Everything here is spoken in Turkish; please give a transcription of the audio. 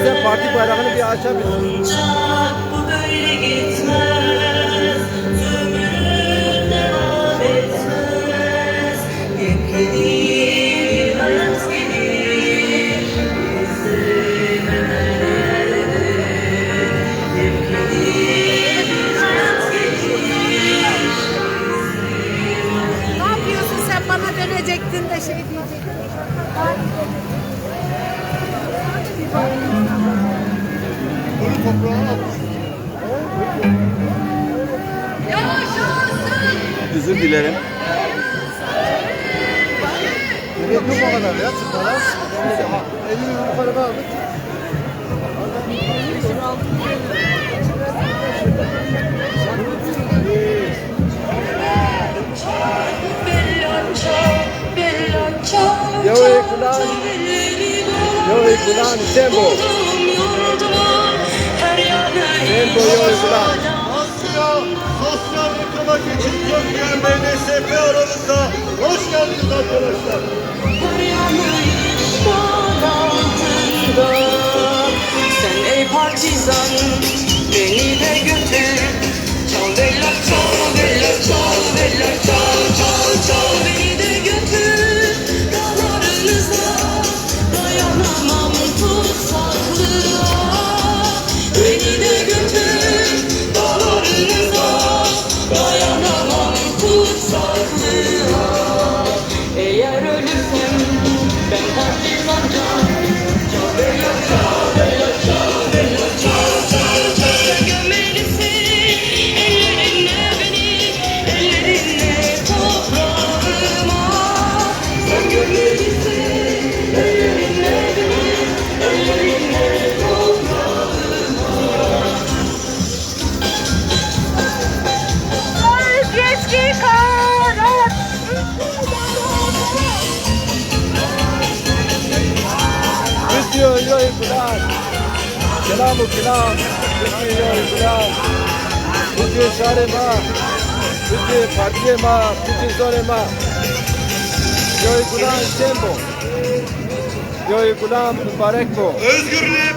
İstersen parti bayrağını bir açabilirsin. Bu böyle gitmez, ömür devam etmez. Yepyeni bir hayat gelir, bizim ellerde. Yepyeni bir hayat gelir. Ne yapıyorsun sen, bana dönecektin de şey diyecektin. Özür dilerim. Gerek yok o kadar ya. Çıkmalar. Elini yukarı kaldır. Yo ikulan tempo. Tempo yo ikulan. Asya sosyal yıkıma geçit gökleyen MNSP aramızda. Hoş geldiniz arkadaşlar. Sen ey partizan, beni de götür. Çal bella çal, bella çal, bella çal, çal, çal. Beni de götür dağlarınıza, dayanamam tutsaklığa. Beni de götür dağlarınıza, dayanamam tutsaklığa. Eğer ölürsem ben partizanca, çal bella çal, bella çal, bella çal, çal, çal. Sen gömelisin ellerinle beni, ellerinle toprağıma. Sen gömelisin ellerinle beni, ellerinle toprağıma. Özgeçki karat. Video yo ikulan. Kelamu kelam. Video yo ikulan. Video şarema. Video partiyema. Video zorema. Yo ikulan tempo. Yo ikulan mübarek bu. Özgürlüğe